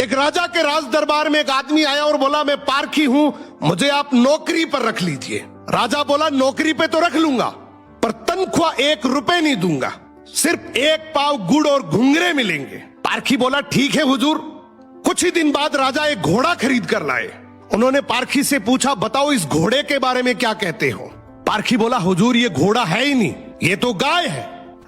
एक राजा के राज दरबार में एक आदमी आया और बोला, मैं पारखी हूं, मुझे आप नौकरी पर रख लीजिए। राजा बोला, नौकरी पे तो रख लूंगा, पर तनख्वाह 1 रुपए नहीं दूंगा, सिर्फ 1 पाव गुड़ और घुंघरे मिलेंगे। पारखी बोला, ठीक है हुजूर। कुछ ही दिन बाद राजा एक घोड़ा खरीद कर लाए। उन्होंने पारखी से पूछा, बताओ इस घोड़े के बारे में क्या कहते हो। पारखी बोला, हुजूर ये घोड़ा है ही नहीं, ये तो गाय है।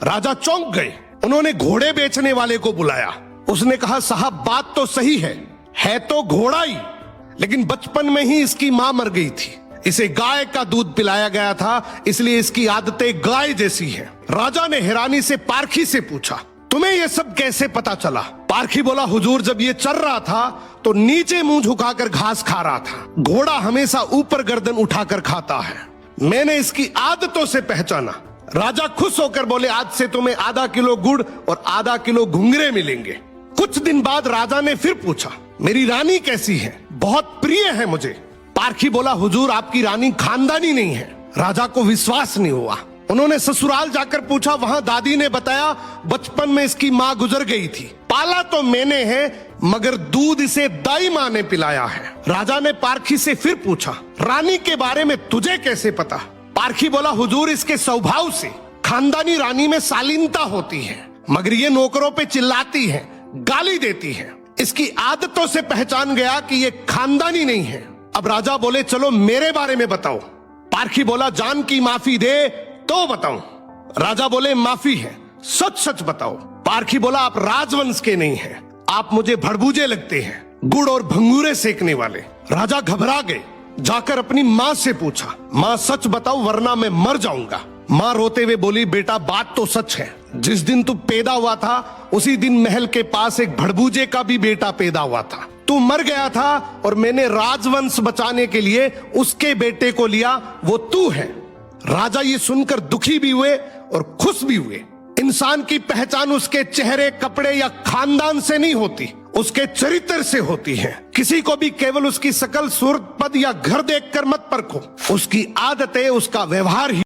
राजा चौंक गए। उन्होंने घोड़े बेचने वाले को बुलाया। उसने कहा, साहब बात तो सही है तो घोड़ा ही, लेकिन बचपन में ही इसकी मां मर गई थी, इसे गाय का दूध पिलाया गया था, इसलिए इसकी आदतें गाय जैसी हैं। राजा ने हैरानी से पारखी से पूछा, तुम्हें यह सब कैसे पता चला। पारखी बोला, हुजूर जब ये चल रहा था तो नीचे मुंह झुकाकर घास खा रहा था, घोड़ा हमेशा ऊपर गर्दन उठाकर खाता है, मैंने इसकी आदतों से पहचाना। राजा खुश होकर बोले, आज से तुम्हें आधा किलो गुड़ और आधा किलो घुंघरे मिलेंगे। कुछ दिन बाद राजा ने फिर पूछा, मेरी रानी कैसी है, बहुत प्रिय है मुझे। पारखी बोला, हुजूर आपकी रानी खानदानी नहीं है। राजा को विश्वास नहीं हुआ। उन्होंने ससुराल जाकर पूछा, वहां दादी ने बताया, बचपन में इसकी मां गुजर गई थी, पाला तो मैंने है, मगर दूध इसे दाई मां ने पिलाया है। राजा ने पारखी से फिर पूछा, रानी के बारे में तुझे कैसे पता। पारखी बोला, हुजूर इसके स्वभाव से खानदानी रानी में शालीनता होती है, मगर ये नौकरों पे चिल्लाती है, गाली देती है, इसकी आदतों से पहचान गया कि ये खानदानी नहीं है। अब राजा बोले, चलो मेरे बारे में बताओ। पारखी बोला, जान की माफी दे तो बताऊं। राजा बोले, माफी है, सच सच बताओ। पारखी बोला, आप राजवंश के नहीं हैं, आप मुझे भड़बूजे लगते हैं, गुड़ और भंगूरे सेकने वाले। राजा घबरा गए। जाकर अपनी माँ से पूछा, माँ सच बताओ वरना मैं मर जाऊंगा। माँ रोते हुए बोली, बेटा बात तो सच है, जिस दिन तू पैदा हुआ था उसी दिन महल के पास एक भड़बूजे का भी बेटा पैदा हुआ था, तू मर गया था और मैंने राजवंश बचाने के लिए उसके बेटे को लिया, वो तू है। राजा ये सुनकर दुखी भी हुए और खुश भी हुए। इंसान की पहचान उसके चेहरे, कपड़े या खानदान से नहीं होती, उसके चरित्र से होती है। किसी को भी केवल उसकी शकल, सूरत, पद या घर देखकर मत परखो, उसकी आदतें, उसका व्यवहार ही